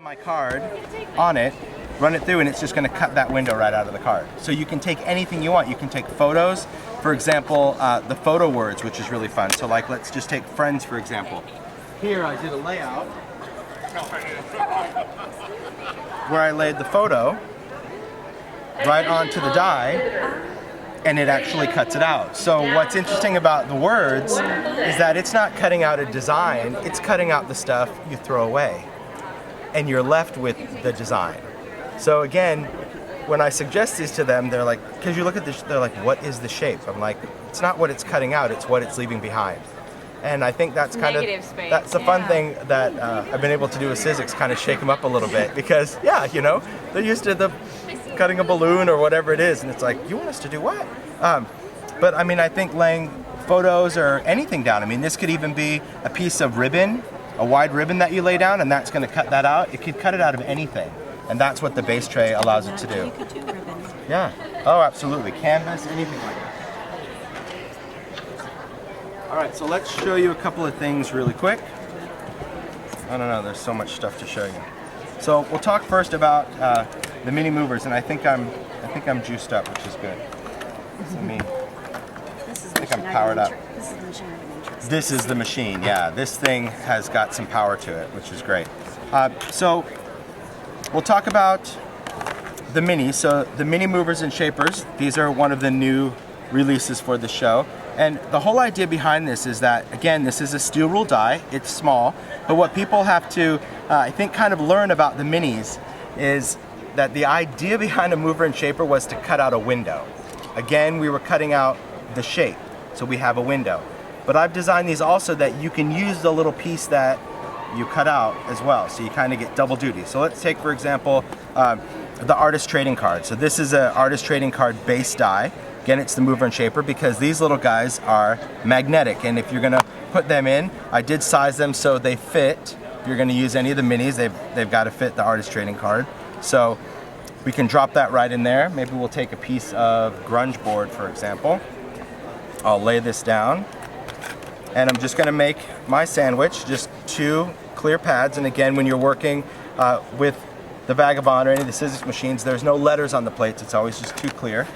my card on it, run it through, and it's just going to cut that window right out of the card. So you can take anything you want. You can take photos, for example, the photo words, which is really fun. So like, let's just take friends, for example. Here I did a layout where I laid the photo right onto the die, and it actually cuts it out. So what's interesting about the words is that it's not cutting out a design, it's cutting out the stuff you throw away, and you're left with the design. So again, when I suggest these to them, they're like, because you look at this, they're like, what is the shape? I'm like, it's not what it's cutting out, it's what it's leaving behind. And I think that's kind of, that's the fun thing that I've been able to do with Sizzix, kind of shake them up a little bit, because yeah, you know, they're used to the cutting a balloon or whatever it is, and it's like, you want us to do what? But I mean, I think laying photos or anything down, I mean, this could even be a piece of ribbon, a wide ribbon that you lay down, and that's going to cut that out. It could cut it out of anything, and that's what the base tray allows it to do. You could do ribbon. Yeah. Oh, absolutely. Canvas, anything like that. All right, so let's show you a couple of things really quick. I don't know, there's so much stuff to show you. So we'll talk first about the mini movers, and I think I'm juiced up, which is good. I think I'm powered up. This is the machine I've been interested in. This is the machine, yeah. This thing has got some power to it, which is great. So we'll talk about the minis. So the mini movers and shapers, these are one of the new releases for the show. And the whole idea behind this is that, again, this is a steel rule die, it's small, but what people have to, I think, kind of learn about the minis is that the idea behind a mover and shaper was to cut out a window. Again, we were cutting out the shape, so we have a window. But I've designed these also that you can use the little piece that you cut out as well, so you kind of get double duty. So let's take, for example, the artist trading card. So this is an artist trading card base die. Again, it's the mover and shaper because these little guys are magnetic, and if you're gonna put them in, I did size them so they fit. If you're gonna use any of the minis, they've got to fit the artist trading card. So we can drop that right in there. Maybe we'll take a piece of grunge board, for example. I'll lay this down, and I'm just gonna make my sandwich, just 2 clear pads. And again, when you're working with the Vagabond or any of the Sizzix machines, there's no letters on the plates, it's always just 2 clear.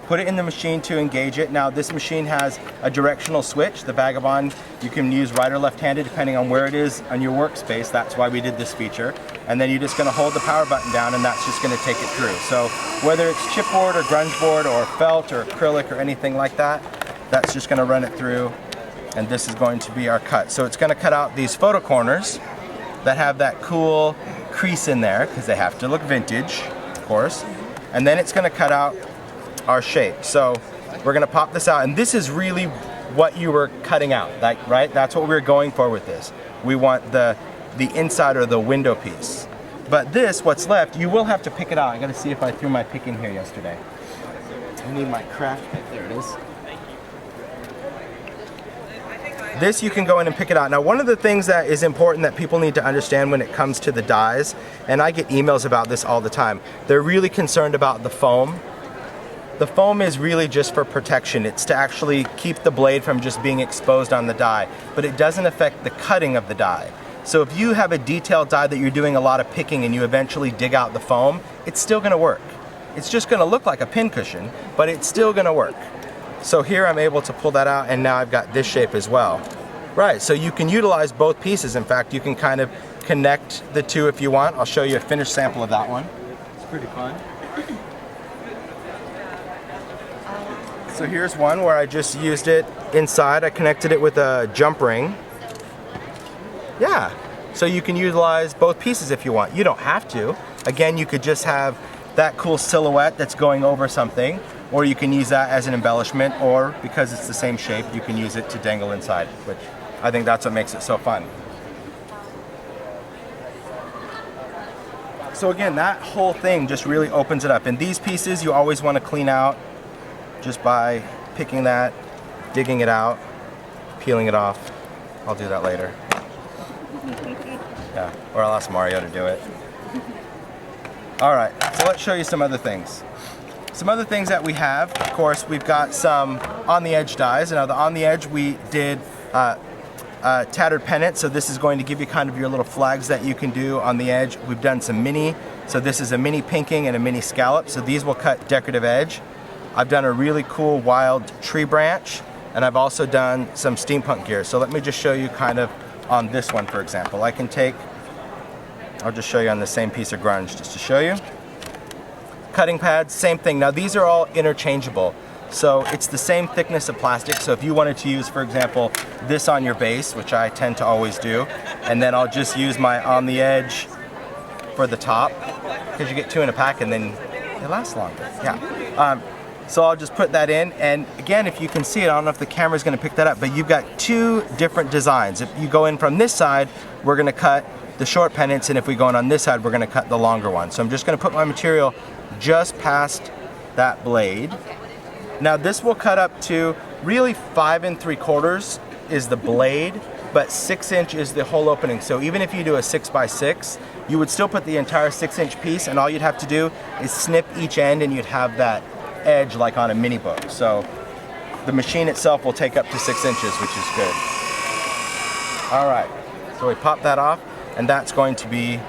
Put it in the machine to engage it. Now this machine has a directional switch. The Vagabond you can use right or left-handed depending on where it is on your workspace. That's why we did this feature. And then you're just gonna hold the power button down, and that's just gonna take it through. So whether it's chipboard or grunge board or felt or acrylic or anything like that, that's just gonna run it through, and this is going to be our cut. So it's gonna cut out these photo corners that have that cool crease in there because they have to look vintage, of course. And then it's gonna cut out our shape. So we're gonna pop this out, and this is really what you were cutting out, right? That's what we were going for with this. We want the inside or the window piece. But this, what's left, you will have to pick it out. I gotta see if I threw my pick in here yesterday. I need my craft pick, there it is. This you can go in and pick it out. Now one of the things that is important that people need to understand when it comes to the dies, and I get emails about this all the time, they're really concerned about the foam. The foam is really just for protection. It's to actually keep the blade from just being exposed on the die, but it doesn't affect the cutting of the die. So if you have a detailed die that you're doing a lot of picking and you eventually dig out the foam, it's still gonna work. It's just gonna look like a pin cushion, but it's still gonna work. So here I'm able to pull that out, and now I've got this shape as well. Right, so you can utilize both pieces. In fact, you can kind of connect the two if you want. I'll show you a finished sample of that one. It's pretty fun. So here's one where I just used it inside. I connected it with a jump ring. Yeah, so you can utilize both pieces if you want. You don't have to. Again, you could just have that cool silhouette that's going over something, or you can use that as an embellishment, or because it's the same shape, you can use it to dangle inside, which I think that's what makes it so fun. So again, that whole thing just really opens it up. And these pieces you always want to clean out just by picking that, digging it out, peeling it off. I'll do that later. Yeah, or I'll ask Mario to do it. All right, so let's show you some other things. Some other things that we have, of course, we've got some on the edge dies. Now the on the edge we did Tattered Pennants, so this is going to give you kind of your little flags that you can do on the edge. We've done some mini, so this is a mini pinking and a mini scallop, so these will cut decorative edge. I've done a really cool wild tree branch, and I've also done some steampunk gear. So let me just show you kind of on this one, for example. I'll just show you on the same piece of grunge just to show you. Cutting pads, same thing. Now these are all interchangeable. So it's the same thickness of plastic. So if you wanted to use, for example, this on your base, which I tend to always do, and then I'll just use my on the edge for the top, because you get 2 in a pack and then it lasts longer. Yeah. So I'll just put that in, and again, if you can see it, I don't know if the camera's gonna pick that up, but you've got 2 different designs. If you go in from this side, we're gonna cut the short pennants, and if we go in on this side, we're gonna cut the longer one. So I'm just gonna put my material just past that blade. Now this will cut up to really 5 3/4 is the blade, but 6 inch is the whole opening. So even if you do a 6x6, you would still put the entire 6-inch piece, and all you'd have to do is snip each end, and you'd have that edge like on a mini book. So the machine itself will take up to 6 inches, which is good. All right, so we pop that off, and that's going to be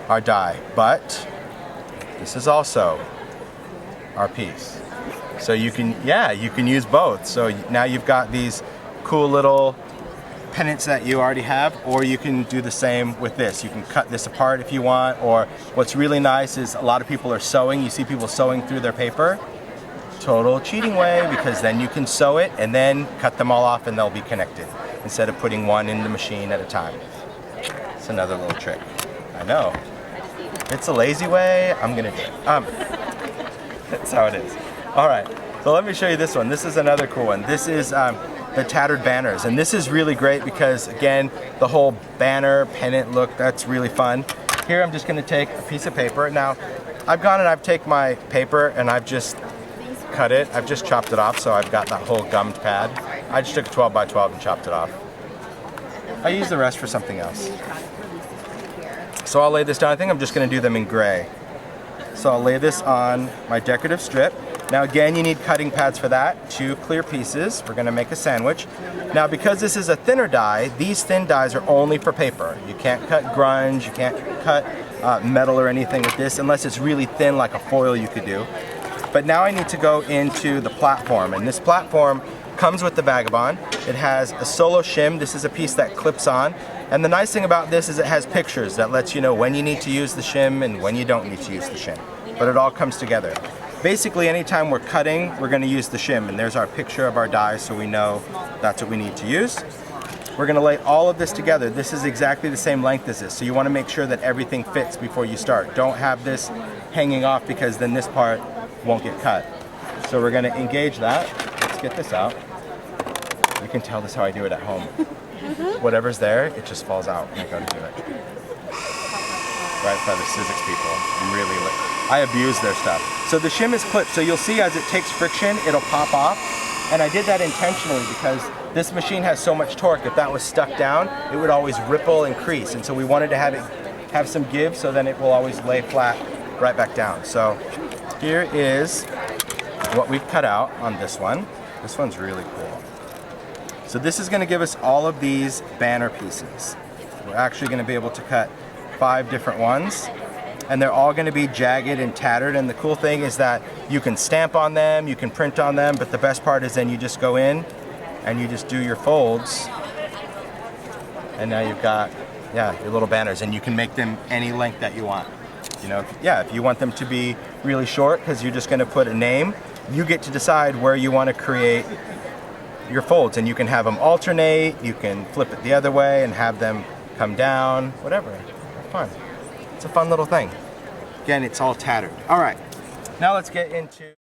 our die. But this is also our piece. So you can use both. So now you've got these cool little pennants that you already have, or you can do the same with this. You can cut this apart if you want, or what's really nice is a lot of people are sewing. You see people sewing through their paper. Total cheating way, because then you can sew it and then cut them all off and they'll be connected instead of putting one in the machine at a time. It's another little trick. I know. It's a lazy way, I'm gonna do it. That's how it is. All right, so let me show you this one. This is another cool one. This is the Tattered Banners, and this is really great because, again, the whole banner, pennant look, that's really fun. Here I'm just gonna take a piece of paper. Now, I've gone and I've taken my paper and I've just cut it. I've just chopped it off, so I've got that whole gummed pad. I just took a 12x12 and chopped it off. I use the rest for something else. So I'll lay this down. I think I'm just gonna do them in gray. So I'll lay this on my decorative strip. Now again, you need cutting pads for that, 2 clear pieces. We're gonna make a sandwich. Now because this is a thinner die, these thin dies are only for paper. You can't cut grunge, you can't cut metal or anything with this unless it's really thin like a foil you could do. But now I need to go into the platform, and this platform comes with the Vagabond. It has a solo shim. This is a piece that clips on. And the nice thing about this is it has pictures that lets you know when you need to use the shim and when you don't need to use the shim. But it all comes together. Basically, anytime we're cutting, we're gonna use the shim, and there's our picture of our die so we know that's what we need to use. We're gonna lay all of this together. This is exactly the same length as this, so you wanna make sure that everything fits before you start. Don't have this hanging off, because then this part won't get cut. So we're gonna engage that. Let's get this out. You can tell this how I do it at home. Whatever's there, it just falls out when I go to do it. Right by the Sizzix people. I abuse their stuff. So the shim is clipped, so you'll see as it takes friction, it'll pop off. And I did that intentionally because this machine has so much torque. If that was stuck down, it would always ripple and crease. And so we wanted to have some give, so then it will always lay flat right back down. So here is what we've cut out on this one. This one's really cool. So this is gonna give us all of these banner pieces. We're actually gonna be able to cut 5 different ones, and they're all gonna be jagged and tattered. And the cool thing is that you can stamp on them, you can print on them, but the best part is then you just go in and you just do your folds, and now you've got, your little banners, and you can make them any length that you want. You know, if you want them to be really short, because you're just gonna put a name, you get to decide where you wanna create your folds, and you can have them alternate, you can flip it the other way and have them come down, whatever. Fun. It's a fun little thing. Again, it's all tattered. All right, now let's get into